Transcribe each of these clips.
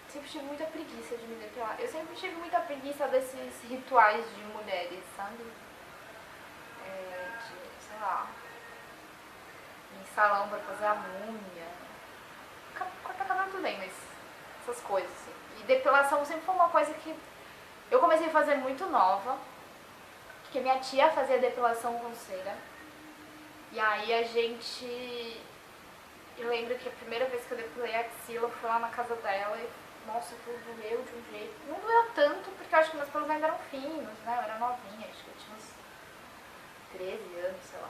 sempre tive muita preguiça de me depilar. Eu sempre tive muita preguiça desses rituais de mulheres, sabe? De, sei lá, em salão pra fazer a unha. Cortar cabelo tudo bem, mas essas coisas, assim. E depilação sempre foi uma coisa que eu comecei a fazer muito nova, porque minha tia fazia depilação com cera. E aí a gente... Eu lembro que a primeira vez que eu depilei a axila foi lá na casa dela e, nossa, tudo doeu de um jeito. Não doeu tanto, porque eu acho que meus pelos ainda eram finos, né? Eu era novinha, acho que eu tinha uns 13 anos, sei lá.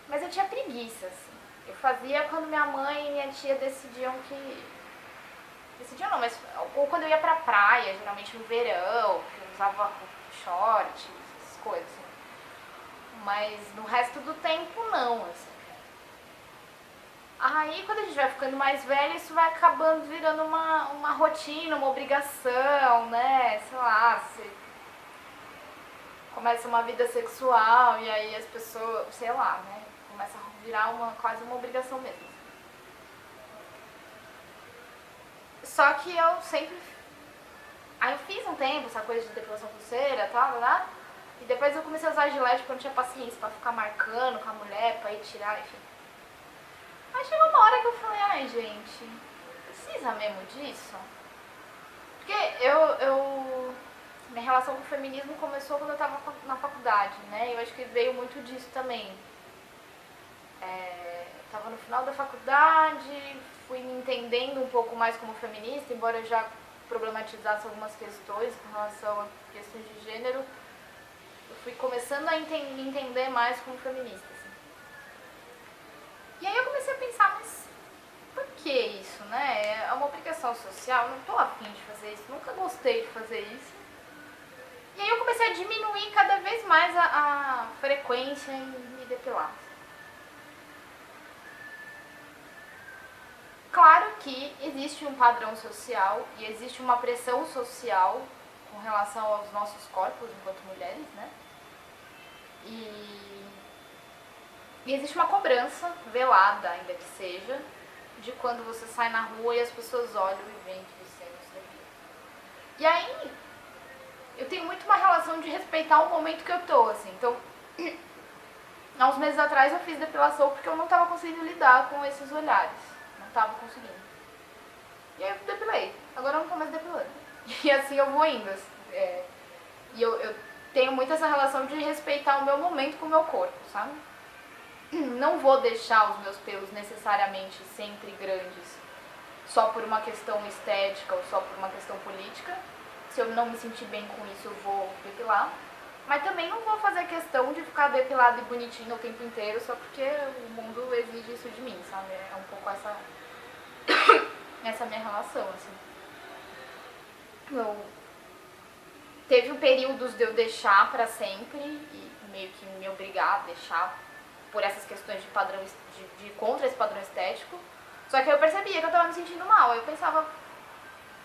Mas eu tinha preguiça, assim. Eu fazia quando minha mãe e minha tia decidiam que... Decidiam não, mas... Ou quando eu ia pra praia, geralmente no verão, que eu usava short, essas coisas, assim. Mas no resto do tempo, não, assim. Aí, quando a gente vai ficando mais velha, isso vai acabando virando uma rotina, uma obrigação, né? Sei lá, você começa uma vida sexual e aí as pessoas, sei lá, né? Começa a virar quase uma obrigação mesmo. Só que eu sempre... Aí eu fiz um tempo essa coisa de depilação pulseira e tal, lá. E depois eu comecei a usar gilete porque eu não tinha paciência pra ficar marcando com a mulher, pra ir tirar, enfim. Aí chegou uma hora que eu falei, ai gente, precisa mesmo disso? Porque minha relação com o feminismo começou quando eu tava na faculdade, né? Eu acho que veio muito disso também. Tava no final da faculdade, fui me entendendo um pouco mais como feminista, embora eu já problematizasse algumas questões com relação a questões de gênero, eu fui começando a me entender mais como feminista. E aí eu comecei a pensar, mas por que isso, né? É uma obrigação social, não tô afim de fazer isso, nunca gostei de fazer isso. E aí eu comecei a diminuir cada vez mais a frequência em me depilar. Claro que existe um padrão social e existe uma pressão social com relação aos nossos corpos enquanto mulheres, né? E existe uma cobrança, velada ainda que seja, de quando você sai na rua e as pessoas olham e veem que você não se depila. E aí, eu tenho muito uma relação de respeitar o momento que eu tô, assim. Então, há uns meses atrás eu fiz depilação porque eu não tava conseguindo lidar com esses olhares. Não tava conseguindo. E aí eu depilei. Agora eu não tô mais depilando. E assim eu vou indo. E eu tenho muito essa relação de respeitar o meu momento com o meu corpo, sabe? Não vou deixar os meus pelos necessariamente sempre grandes só por uma questão estética ou só por uma questão política. Se eu não me sentir bem com isso, eu vou depilar. Mas também não vou fazer questão de ficar depilado e bonitinho o tempo inteiro só porque o mundo exige isso de mim, sabe? É um pouco essa minha relação, assim. Teve períodos de eu deixar pra sempre e meio que me obrigar a deixar por essas questões de padrão, de contra esse padrão estético. Só que eu percebia que eu tava me sentindo mal. Aí eu pensava,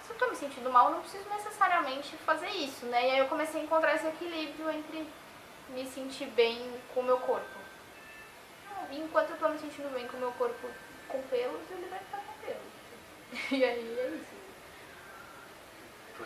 se eu tô me sentindo mal, eu não preciso necessariamente fazer isso, né? E aí eu comecei a encontrar esse equilíbrio entre me sentir bem com o meu corpo. E enquanto eu tô me sentindo bem com o meu corpo com pelos, ele vai ficar com pelos. E aí é isso.